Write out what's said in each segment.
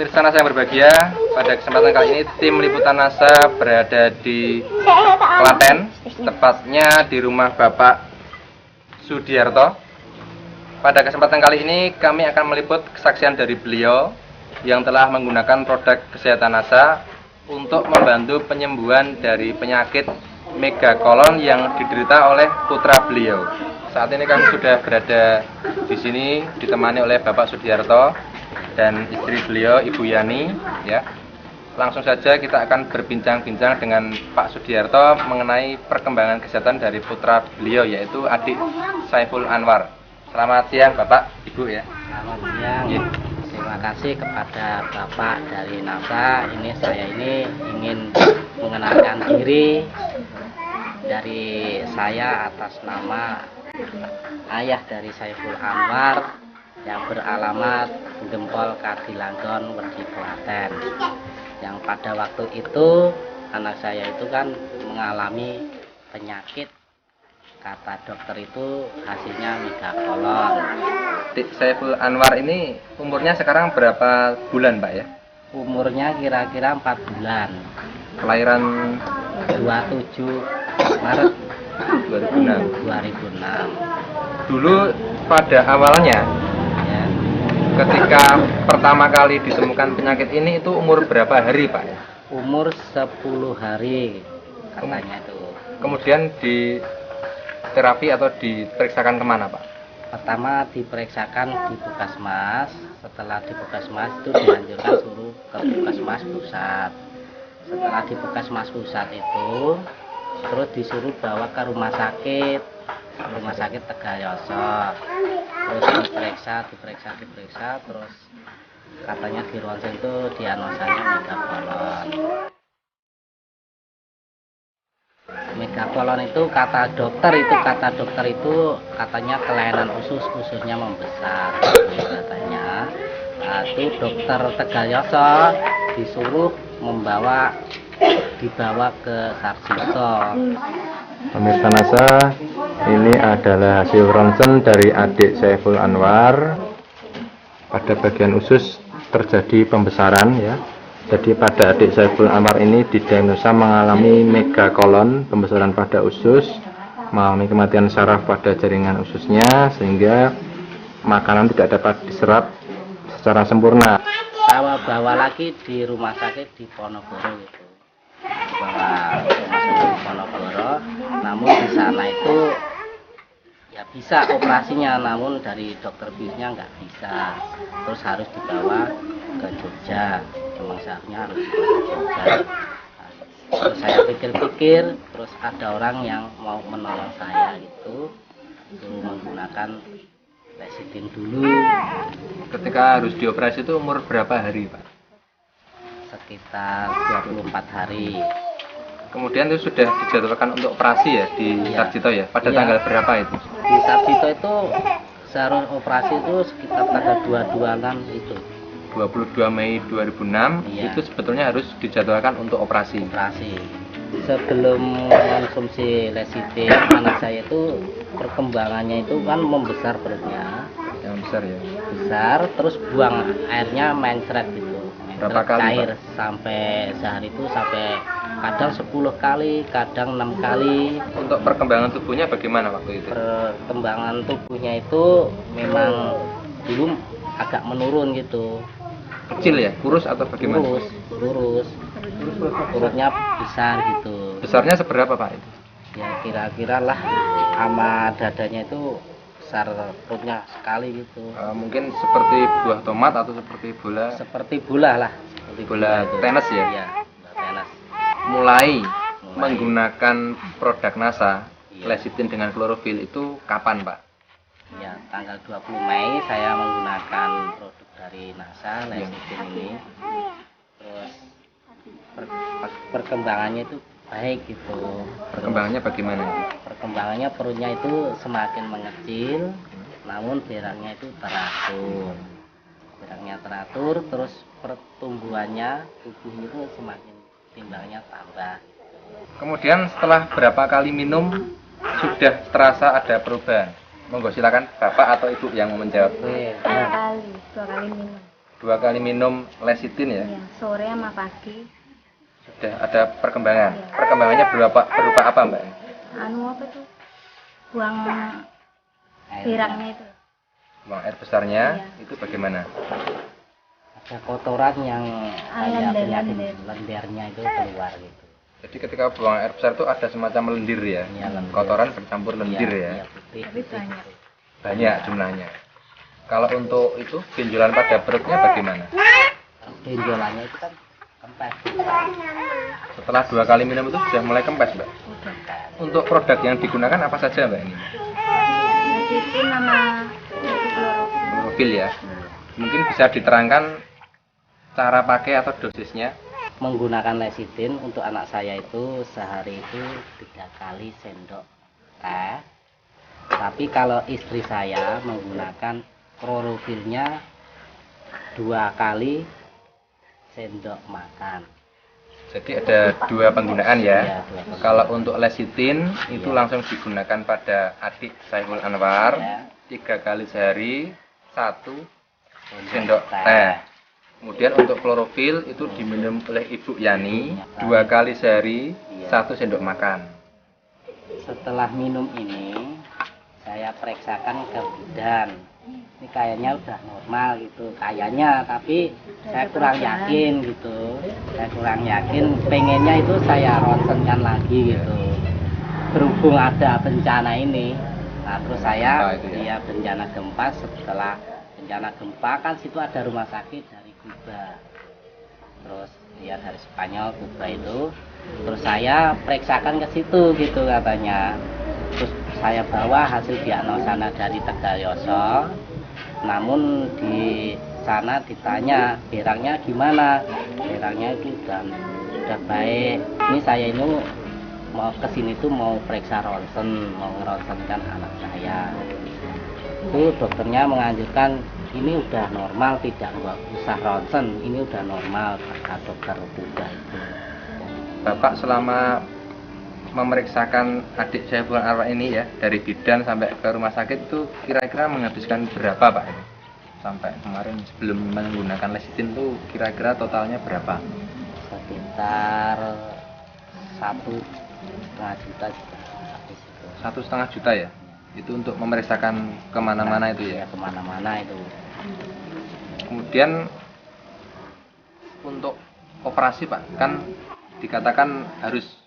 Pemirsa NASA yang berbahagia, pada kesempatan kali ini tim liputan NASA berada di Klaten, tepatnya di rumah Bapak Sudiarto. Pada kesempatan kali ini kami akan meliput kesaksian dari beliau yang telah menggunakan produk kesehatan NASA untuk membantu penyembuhan dari penyakit megakolon yang diderita oleh putra beliau. Saat ini kami sudah berada di sini ditemani oleh Bapak Sudiarto dan istri beliau, Ibu Yani. Ya, langsung saja kita akan berbincang-bincang dengan Pak Sudiarto mengenai perkembangan kesehatan dari putra beliau, yaitu adik Saiful Anwar. Selamat siang, Bapak, Ibu ya. Selamat siang. Ya. Terima kasih kepada Bapak dari NASA. Saya ingin mengenalkan diri dari saya atas nama ayah dari Saiful Anwar yang beralamat Gempol Kadilanggon, Wedi, Klaten. Yang pada waktu itu anak saya itu kan mengalami penyakit, kata dokter itu hasilnya megakolon. Saiful Anwar ini umurnya sekarang berapa bulan, Pak ya? Umurnya kira-kira 4 bulan. Kelahiran 27 Maret 2006. Dulu pada awalnya, Ya, ketika pertama kali ditemukan penyakit ini itu umur berapa hari, Pak? umur 10 hari katanya itu. Kemudian di terapi atau diperiksakan kemana, Pak? Pertama diperiksakan di Puskesmas. Setelah di Puskesmas itu dianjurkan suruh ke Puskesmas pusat. Setelah di Puskesmas pusat itu terus disuruh bawa ke rumah sakit Tegayoso. Terus diperiksa, terus katanya di ronsen itu diagnosanya megakolon. Megakolon itu kata dokter itu katanya kelainan ususnya membesar katanya. Nah, itu dokter Tegayoso disuruh dibawa ke Sarjito. Pemirsa NASA, ini adalah hasil ronsen dari adik Saiful Anwar. Pada bagian usus terjadi pembesaran ya. Jadi pada adik Saiful Anwar ini didiagnosa mengalami megakolon, pembesaran pada usus, mengalami kematian saraf pada jaringan ususnya sehingga makanan tidak dapat diserap secara sempurna. Bawa lagi di rumah sakit di Ponorogo gitu. Bawa rumah sakit di Ponorogo, namun di sana itu ya bisa operasinya, namun dari dokter biusnya nggak bisa. Terus harus dibawa ke Jogja, memang seharusnya harus dibawa ke Jogja. Nah, terus saya pikir-pikir, terus ada orang yang mau menolong saya gitu, suruh menggunakan Lecitin dulu. Ketika harus dioperasi itu umur berapa hari, Pak? Sekitar 24 hari. Kemudian itu sudah dijadwalkan untuk operasi ya di Iya. Sarjito ya. Pada Iya. tanggal berapa itu? Di Sarjito itu seharusnya operasi itu sekitar tanggal 22-an itu. 22 Mei 2006. Iya. Itu sebetulnya harus dijadwalkan untuk operasi. Sebelum konsumsi Lecitin, anak saya itu perkembangannya itu kan membesar perutnya. Yang besar ya. Besar, terus buang airnya mencret gitu. Berapa kali, cair, Pak? sampai sehari itu sampai kadang 10 kali, kadang 6 kali. Untuk perkembangan tubuhnya bagaimana waktu itu? Perkembangan tubuhnya itu memang dulu agak menurun gitu. Kecil ya, kurus atau bagaimana? Lurus, perutnya besar gitu. Besarnya seberapa, Pak itu? Ya kira-kira lah sama dadanya itu besar, perutnya sekali gitu. Mungkin seperti buah tomat atau seperti bola? Seperti bola lah. Seperti Bola itu. tenis ya? Iya, bola tenis. Mulai menggunakan produk NASA, Iya. Lecitin dengan klorofil itu kapan, Pak? Ya, tanggal 20 Mei saya menggunakan produk dari NASA, Lecitin ini. Terus perkembangannya itu baik gitu. Perkembangannya bagaimana? Perkembangannya perutnya itu semakin mengecil, namun beraknya itu teratur. Beraknya teratur, terus pertumbuhannya tubuhnya itu semakin timbangnya tambah. Kemudian setelah berapa kali minum sudah terasa ada perubahan? Monggo silakan Bapak atau Ibu yang menjawab. Oke, Dua kali minum. 2 kali minum lecitin ya. Iya, sore sama pagi. Sudah ada perkembangan. Iya. Perkembangannya berupa apa, Mbak? Anu apa tuh? Buang birangnya itu. Buang air besarnya Iya. itu bagaimana? Ada kotoran yang kayak penyakit Lendir. lendirnya itu keluar gitu. Jadi ketika buang air besar itu ada semacam lendir ya. Iya, lendir. Kotoran bercampur lendir Iya, ya. iya, putih, Tapi putih. banyak. Banyak jumlahnya. Kalau untuk itu benjolan pada perutnya bagaimana? Benjolannya itu kan kempes. Setelah 2 kali minum itu sudah mulai kempes, Mbak. Udah. Untuk produk yang digunakan apa saja, Mbak ini? Lecitin sama klorofil. Klorofil ya. Mungkin bisa diterangkan cara pakai atau dosisnya. Menggunakan lecitin untuk anak saya itu sehari itu 3 kali sendok teh. Tapi kalau istri saya menggunakan klorofilnya 2 kali sendok makan. Jadi ada 2 penggunaan ya. Iya, 2 penggunaan. Kalau untuk lecitin itu Iya. langsung digunakan pada adik Saiful Anwar Iya. 3 kali sehari 1 sendok teh. Kemudian untuk klorofil itu diminum oleh Ibu Yani 2 kali sehari Iya. 1 sendok makan. Setelah minum ini saya periksakan ke bidan. Ini kayaknya udah normal gitu, kayaknya, tapi saya kurang yakin gitu. Saya kurang yakin, pengennya itu saya ronsenkan lagi gitu. Berhubung ada bencana ini, nah terus saya Gempa itu ya? bencana gempa. Setelah bencana gempa kan situ ada rumah sakit dari Kuba, terus ya dari Spanyol Kuba itu. Terus saya periksakan ke situ gitu katanya. Terus saya bawa hasil diagnosa dari Tegalyoso. Namun di sana ditanya berangnya gimana, berangnya itu udah baik. Ini saya ini mau kesini tuh mau periksa ronsen, mau ngeronsenkan anak saya. Itu dokternya menganjurkan ini udah normal, tidak usah ronsen, ini udah normal, kata dokter Kuba itu. Bapak selama memeriksakan adik Saiful Anwar ini ya dari bidan sampai ke rumah sakit itu kira-kira menghabiskan berapa, Pak? Sampai kemarin sebelum menggunakan lecitin itu kira-kira totalnya berapa? Sekitar 1,5 juta juga habis itu. 1,5 juta ya? Itu untuk memeriksakan kemana-mana itu ya? Kemana-mana itu. Kemudian untuk operasi, Pak, kan dikatakan harus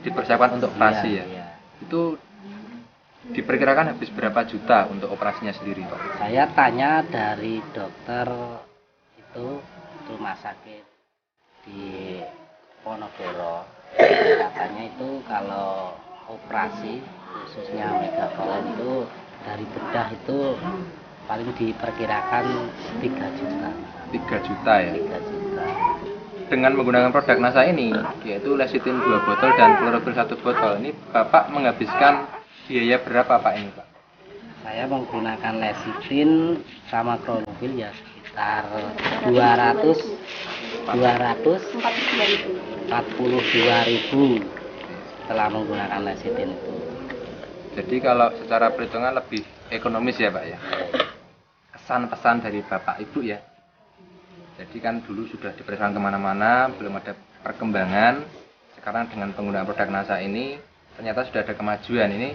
dipersiapkan untuk operasi ya? Iya. Itu diperkirakan habis berapa juta untuk operasinya sendiri, Pak? Saya tanya dari dokter itu rumah sakit di Ponorogo, katanya itu kalau operasi khususnya megakolon itu dari bedah itu paling diperkirakan 3 juta. 3 juta ya? 3 juta. Dengan menggunakan produk NASA ini, yaitu lecitin 2 botol dan klorofil 1 botol, ini Bapak menghabiskan biaya berapa, Pak, ini, Pak? Saya menggunakan lecitin sama klorofil ya sekitar 242.000 setelah menggunakan lecitin itu. Jadi kalau secara perhitungan lebih ekonomis ya, Pak ya? Kesan pesan dari Bapak Ibu ya? Jadi kan dulu sudah diperiksa kemana-mana, belum ada perkembangan. Sekarang dengan penggunaan produk NASA ini, ternyata sudah ada kemajuan. Ini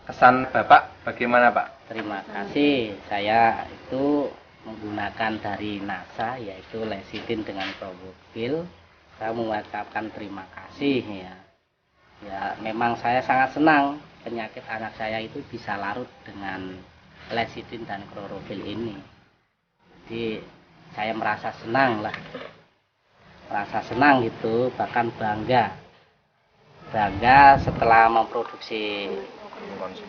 kesan Bapak bagaimana, Pak? Terima kasih. Saya itu menggunakan dari NASA yaitu lecitin dengan klorofil. Saya mengucapkan terima kasih ya. Ya, memang saya sangat senang penyakit anak saya itu bisa larut dengan lecitin dan klorofil ini. Jadi saya merasa senang lah, merasa senang gitu, bahkan bangga setelah memproduksi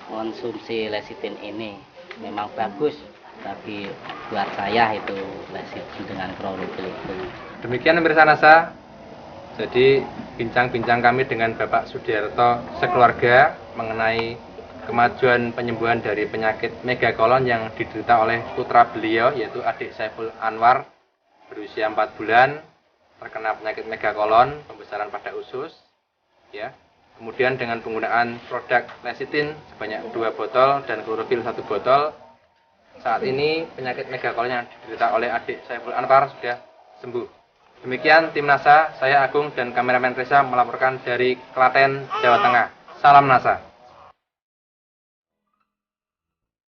konsumsi lecitin ini. Memang bagus bagi buat saya itu lecitin dengan klorofil itu. Demikian pemirsa NASA. Jadi bincang-bincang kami dengan Bapak Sudiarto sekeluarga mengenai kemajuan penyembuhan dari penyakit megakolon yang diderita oleh putra beliau yaitu adik Saiful Anwar berusia 4 bulan terkena penyakit megakolon, pembesaran pada usus ya. Kemudian dengan penggunaan produk lecitin sebanyak 2 botol dan klorofil 1 botol Saat ini penyakit megakolon yang diderita oleh adik Saiful Anwar sudah sembuh. Demikian tim NASA, saya Agung dan kameramen Reza melaporkan dari Klaten, Jawa Tengah. Salam NASA.